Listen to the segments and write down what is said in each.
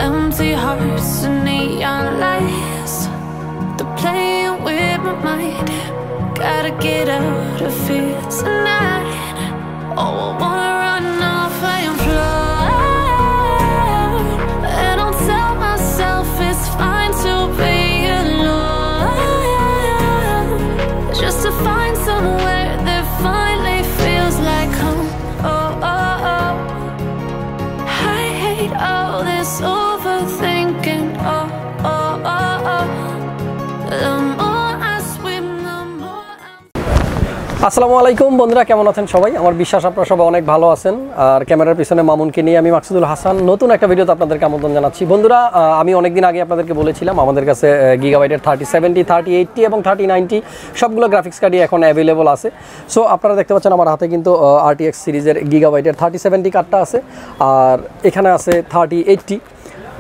Empty hearts and neon lights, they're playing with my mind. Gotta get out of here tonight. Oh, I wanna run off and fly, and I'll tell myself it's fine to be alone, just to find somewhere that finally feels like home. Oh, oh, oh. I hate all this overthinking. Oh, oh, oh, oh. The more I swim, the more I'm... আসসালামু আলাইকুম বন্ধুরা, কেমন আছেন সবাই? আমার বিশ্বাস আপনারা সবাই অনেক ভালো আছেন। আর ক্যামেরার পিছনে মামুনকে নিয়ে আমি মাকসুদুল হাসান নতুন একটা ভিডিওতে আপনাদেরকে আমন্ত্রণ জানাচ্ছি। বন্ধুরা, আমি অনেকদিন আগে আপনাদেরকে বলেছিলাম আমাদের কাছে গিগাবাইটের 3070, 3080 এবং 3090 সবগুলো গ্রাফিক্স কার্ডই এখন অ্যাভেলেবল আছে। সো আপনারা দেখতে পাচ্ছেন আমার হাতে কিন্তু RTX সিরিজের গিগাবাইটের 3070 কার্ডটা আছে, আর এখানে আছে 3080।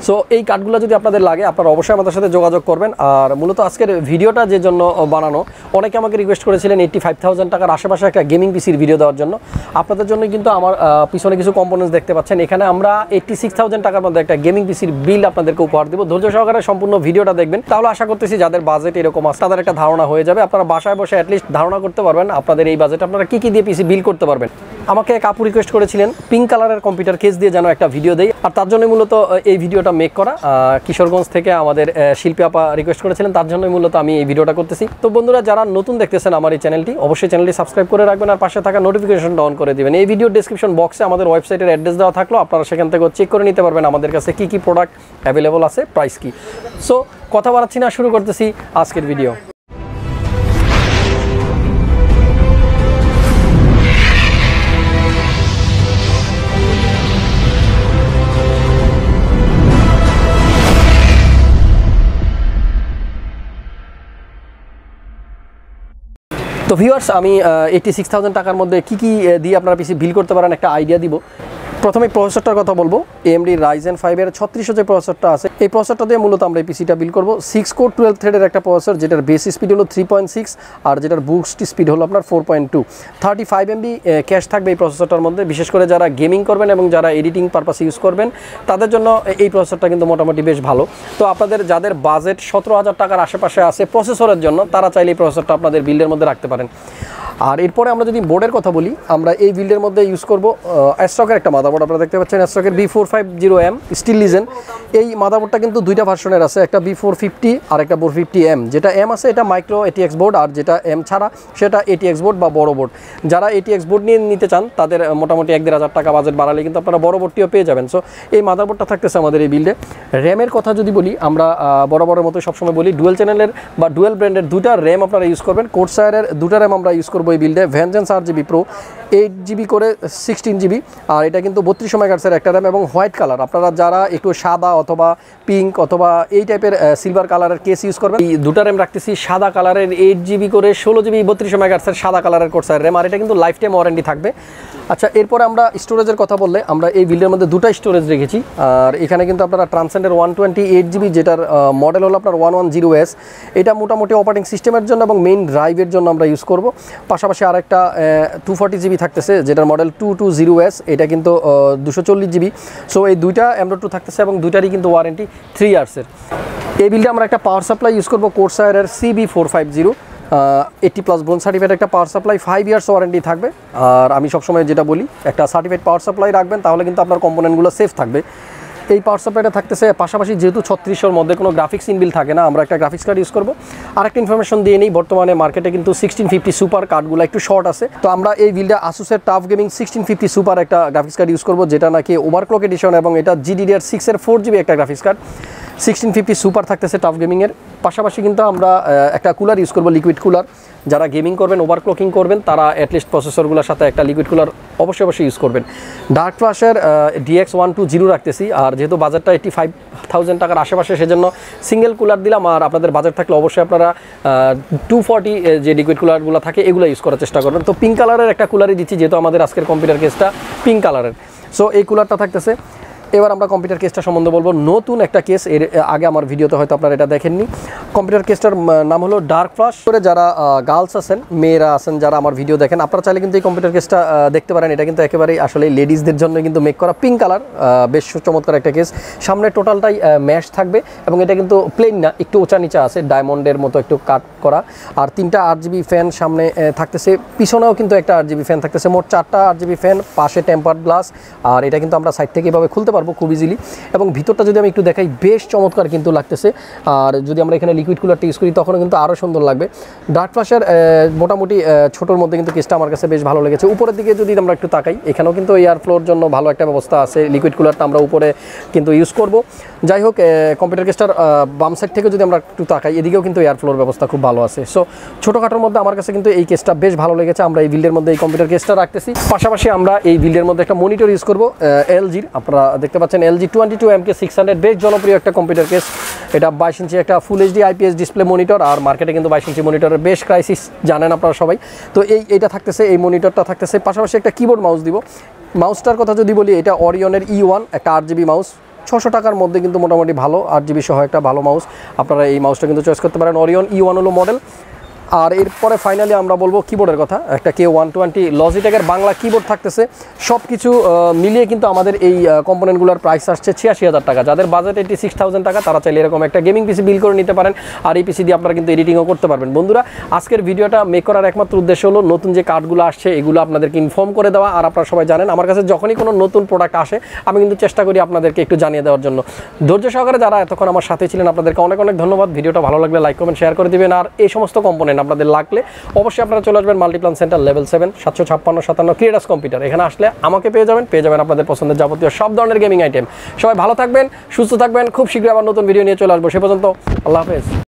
সো এই কার্ডগুলো যদি আপনাদের লাগে আপনারা অবশ্যই আমাদের সাথে যোগাযোগ করবেন। আর মূলত আজকের ভিডিওটা যে জন্য বানানো, অনেকে আমাকে রিকোয়েস্ট করেছিলেন 85,000 টাকার আশেপাশে একটা গেমিং পিসির ভিডিও দেওয়ার জন্য। আপনাদের জন্য কিন্তু আমার পিছনে কিছু কম্পোনেন্টস দেখতে পাচ্ছেন। এখানে আমরা 86,000 টাকার মধ্যে একটা গেমিং পিসির বিল আপনাদেরকে উপহার দেবো। ধৈর্য সহকারে সম্পূর্ণ ভিডিওটা দেখবেন, তাহলে আশা করতেছি যাদের বাজেট এরকম আছে তাদের একটা ধারণা হয়ে যাবে। আপনারা বাসায় বসে অ্যাটলিস্ট ধারণা করতে পারবেন আপনাদের এই বাজেট আপনারা কী দিয়ে পিসি বিল করতে পারবেন। আমাকে এক আপু রিকোয়েস্ট করেছিলেন পিঙ্ক কালারের কম্পিউটার কেস দিয়ে যেন একটা ভিডিও দেই, আর তার জন্য মূলত এই ভিডিওটা মেক করা। কিশোরগঞ্জ থেকে আমাদের শিল্পী আপা রিকোয়েস্ট করেছিলেন, তার জন্যই মূলত আমি এই ভিডিওটা করতেছি। তো বন্ধুরা, যারা নতুন দেখতেছেন আমার এই চ্যানেলটি, অবশ্যই চ্যানেলটি সাবস্ক্রাইব করে রাখবেন আর পাশে থাকা নোটিফিকেশনটা অন করে দিবেন। এই ভিডিওর ডেসক্রিপশন বক্সে আমাদের ওয়েবসাইটের অ্যাড্রেস দেওয়া থাকলো, আপনারা সেখান থেকে চেক করে নিতে পারবেন আমাদের কাছে কী কী প্রোডাক্ট অ্যাভেলেবল আছে, প্রাইস কী। সো কথা বাড়াচ্ছি না, শুরু করতেছি আজকের ভিডিও। তো ভিউয়ার্স, আমি 86,000 টাকার মধ্যে কী কী দিয়ে আপনারা পিসি বিল করতে পারেন একটা আইডিয়া দিব। প্রথমে প্রসেসরটার কথা বলবো। AMD Ryzen 5 এর 3600 যে প্রসেসরটা আছে, এই প্রসেসরটা দিয়ে মূলত আমরা এই পিসিটা বিল করবো। 6 কোর 12 থ্রেডের একটা প্রসেসর, যেটার বেস স্পিড হলো 3.6 আর যেটার বুস্ট স্পিড হলো আপনার 4.2। 35 MB ক্যাশ থাকবে এই প্রসেসরটার মধ্যে। বিশেষ করে যারা গেমিং করবেন এবং যারা এডিটিং পারপাসে ইউজ করবেন তাদের জন্য এই প্রসেসরটা কিন্তু মোটামুটি বেশ ভালো। তো আপনাদের যাদের বাজেট 17,000 টাকার আশেপাশে আছে প্রসেসরের জন্য, তারা চাইলে এই প্রসেসরটা আপনাদের বিল্ডের মধ্যে রাখতে পারেন। আর এরপরে আমরা যদি বোর্ডের কথা বলি, আমরা এই বিল্ডের মধ্যে ইউজ করবো অ্যাস্ট্রকের একটা মাদারবোর্ড। আপনারা দেখতে পাচ্ছেন অ্যাস্ট্রকের B450M স্টিল লিজেন্ড। এই মাদারবোর্ডটা কিন্তু দুইটা ভার্সনের আছে, একটা B450 আর একটা 450M। যেটা M আছে এটা মাইক্রো ATX বোর্ড, আর যেটা M ছাড়া সেটা ATX বোর্ড বা বড় বোর্ড। যারা ATX বোর্ড নিয়ে নিতে চান তাদের মোটামুটি 1-1,500 টাকা বাজেট বাড়ালে কিন্তু আপনারা বড় বোর্ডটিও পেয়ে যাবেন। সো এই মাদারবোর্ডটা থাকতেছে আমাদের এই বিল্ডে। র্যামের কথা যদি বলি, আমরা বরাবরের মতো সবসময় বলি ডুয়েল চ্যানেলের বা ডুয়েল ব্র্যান্ডের দুটা র্যাম আপনারা ইউজ করবেন। কোর্সায়ারের দুটা র্যাম আমরা ইউজ করবো এই বিল্ডে। ভেনজেন্স 8GB প্রো 8GB করে 16GB, আর এটা কিন্তু 32 মেগাহার্টজের একটা র্যাম এবং হোয়াইট কালার। আপনারা যারা একটু সাদা অথবা পিঙ্ক অথবা এই টাইপের সিলভার কালারের কেস ইউজ করবেন, এই দুটা র্যাম রাখতেছি সাদা কালারের 8GB করে 16GB 32 মেগাহার্টজের সাদা কালারের কোর্সায়ার র্যাম, আর এটা কিন্তু লাইফ টাইম ওয়ারেন্টি থাকবে। আচ্ছা, এরপরে আমরা স্টোরেজের কথা বললে, আমরা এই বিল্ডের মধ্যে দুটা স্টোরেজ রেখেছি। আর এখানে কিন্তু আপনারা ট্রান্সেন্ডের 128GB, যেটার মডেল হলো আপনার 110S। এটা মোটামুটি অপারেটিং সিস্টেমের জন্য এবং মেইন ড্রাইভের জন্য আমরা ইউজ করব। পাশাপাশি আরেকটা 240GB থাকতেছে, যেটার মডেল 220S। এটা কিন্তু 240GB। সো এই দুইটা M.2 থাকতেছে এবং দুইটারই কিন্তু ওয়ারেন্টি 3 ইয়ার্সের। এই বিল্ডে আমরা একটা পাওয়ার সাপ্লাই ইউজ করবো কোর্সায়ারের CB450 80+ বোন সার্টিফাইড একটা পাওয়ার সাপ্লাই, 5 ইয়ার্স ওয়ারেন্টি থাকবে। আর আমি সবসময় যেটা বলি, একটা সার্টিফাইড পাওয়ার সাপ্লাই রাখবেন, তাহলে কিন্তু আপনার কম্পোনেন্টগুলো সেফ থাকবে। এই পাওয়ার সাপ্লাইটা থাকতেছে। পাশাপাশি যেহেতু 3600-র মধ্যে কোনো গ্রাফিক্স ইনবিল থাকে না, আমরা একটা গ্রাফিক্স কার্ড ইউজ করবো। আরেকটা ইনফরমেশন দিয়ে নিই, বর্তমানে মার্কেটে কিন্তু 1650 সুপার কার্ডগুলো একটু শর্ট আছে। তো আমরা এই বিল্ডে আসুসের টাফ গেমিং 1650 সুপার একটা গ্রাফিক্স কার্ড ইউজ করবো, যেটা নাকি ওভারক্লক এডিশন এবং এটা GDDR6 এর 4GB একটা গ্রাফিক্স কার্ড। 1650 সুপার থাকতেছে টাফ গেমিংয়ের। পাশাপাশি কিন্তু আমরা একটা কুলার ইউজ করবো, লিকুইড কুলার। যারা গেমিং করবেন, ওভারক্লকিং করবেন, তারা অ্যাটলিস্ট প্রসেসরগুলোর সাথে একটা লিকুইড কুলার অবশ্যই ইউজ করবেন। ডার্ক ফ্ল্যাশের DX120 রাখতেছি। আর যেহেতু বাজেটটা 85,000 টাকার আশেপাশে, সেজন্য সিঙ্গেল কুলার দিলাম। আর আপনাদের বাজেট থাকলে অবশ্যই আপনারা 240 যে লিকুইড কুলারগুলো থাকে এগুলো ইউজ করার চেষ্টা করবেন। তো পিঙ্ক কালারের একটা কুলারই দিচ্ছি, যেহেতু আমাদের আজকের কম্পিউটার কেসটা পিঙ্ক কালারের। সো এই কুলারটা থাকতেছে। এবার আমরা কম্পিউটার কেসটা সম্বন্ধে বলবো। নতুন একটা কেস, এর আগে আমার ভিডিওতে হয়তো আপনারা এটা দেখেননি। কম্পিউটার কেসটার নাম হলো ডার্ক ফ্লাশ। করে যারা গার্লস আছেন, মেয়েরা আছেন, যারা আমার ভিডিও দেখেন, আপনারা চাইলে কিন্তু এই কম্পিউটার কেসটা দেখতে পারেন। এটা কিন্তু একেবারেই আসলে লেডিসদের জন্য কিন্তু মেক করা, পিঙ্ক কালার, বেশ চমৎকার একটা কেস। সামনে টোটালটাই ম্যাশ থাকবে এবং এটা কিন্তু প্লেন না, একটু উঁচা নিচা আছে, ডায়মন্ডের মতো একটু কাট করা। আর 3টা RGB ফ্যান সামনে থাকতেছে, পিছনেও কিন্তু একটা RGB ফ্যান থাকতেছে। মোট 4টা RGB ফ্যান, পাশে টেম্পার্ড গ্লাস। আর এটা কিন্তু আমরা সাইড থেকে এভাবে খুলতে পারবো খুব ইজিলি। এবং ভিতরটা যদি আমি একটু দেখাই, বেশ চমৎকার কিন্তু লাগতেছে। আর যদি আমরা এখানে লিকুইড কুলারটা ইউজ করি তখনও কিন্তু আরও সুন্দর লাগবে। ডার্ক ফ্লাশের মোটামুটি ছোটোর মধ্যে কিন্তু কেসটা আমার কাছে বেশ ভালো লেগেছে। উপরের দিকে যদি আমরা একটু তাকাই, এখানেও কিন্তু এয়ার ফ্লোর জন্য ভালো একটা ব্যবস্থা আছে। লিকুইড কুলারটা আমরা উপরে কিন্তু ইউজ করব। যাই হোক, কম্পিউটার কেসটার বাম সাইড থেকে যদি আমরা একটু তাকাই, এদিকেও কিন্তু এয়ার ফ্লোর ব্যবস্থা খুব ভালো আছে। সো ছোটোখাটোর মধ্যে আমার কাছে কিন্তু এই কেসটা বেশ ভালো লেগেছে। আমরা এই বিল্ডের মধ্যে এই কম্পিউটার কেসটা রাখতেছি। পাশাপাশি আমরা এই বিল্ডের মধ্যে একটা মনিটর ইউজ করবো LGর। আপনারা দেখতে পাচ্ছেন LG 22MK600, বেশ জনপ্রিয় একটা কম্পিউটার কেস। এটা 22 ইঞ্চি একটা ফুল HD IPS ডিসপ্লে মনিটর। আর মার্কেটে কিন্তু 22 ইঞ্চি মনিটরের বেশ ক্রাইসিস, জানেন আপনারা সবাই। তো এইটা থাকতেছে, এই মনিটরটা থাকতেছে। পাশাপাশি একটা কিবোর্ড মাউস দিব। মাউসটার কথা যদি বলি, এটা অরিয়নের E1, একটা RGB মাউস। 600 টাকার মধ্যে কিন্তু মোটামুটি ভালো RGB সহ একটা ভালো মাউস। আপনারা এই মাউসটা কিন্তু চয়েস করতে পারেন। অরিয়ন E1 হলো মডেল। আর এরপরে ফাইনালি আমরা বলবো কিবোর্ডের কথা। একটা K120 লজিটেকের বাংলা কিবোর্ড থাকতেছে। সব কিছু মিলিয়ে কিন্তু আমাদের এই কম্পোনেন্টগুলোর প্রাইস আসছে 86,000 টাকা। যাদের বাজেট 86,000 টাকা, তারা চাইলে এরকম একটা গেমিং পিসি বিল করে নিতে পারেন। আর এই পিসি দিয়ে আপনারা কিন্তু এডিটিংও করতে পারবেন। বন্ধুরা, আজকের ভিডিওটা মেক করার একমাত্র উদ্দেশ্য হলো নতুন যে কার্ডগুলো আসছে এগুলো আপনাদেরকে ইনফর্ম করে দেওয়া। আর আপনারা সবাই জানেন, আমার কাছে যখনই কোনো নতুন প্রোডাক্ট আসে, আমি কিন্তু চেষ্টা করি আপনাদেরকে একটু জানিয়ে দেওয়ার জন্য। ধৈর্য সহকারে যারা এতক্ষণ আমার সাথে ছিলেন, আপনাদেরকে অনেক অনেক ধন্যবাদ। ভিডিওটা ভালো লাগলে লাইক, কমেন্ট, শেয়ার করে দিবেন। আর এই সমস্ত কম্পোনেন্ট আপনাদের লাগলে অবশ্যই আপনারা চলে আসবেন মাল্টিপ্লান সেন্টার লেভেল 7, 756-57 ক্রিয়েটাস কম্পিউটার। এখানে আসলে আমাকে পেয়ে যাবেন আপনাদের পছন্দের যাবতীয় সব ধরনের গেমিং আইটেম। সবাই ভালো থাকবেন, সুস্থ থাকবেন। খুব শীঘ্রই আবার নতুন ভিডিও নিয়ে চলে আসবো। সে পর্যন্ত আল্লাহ হাফেজ।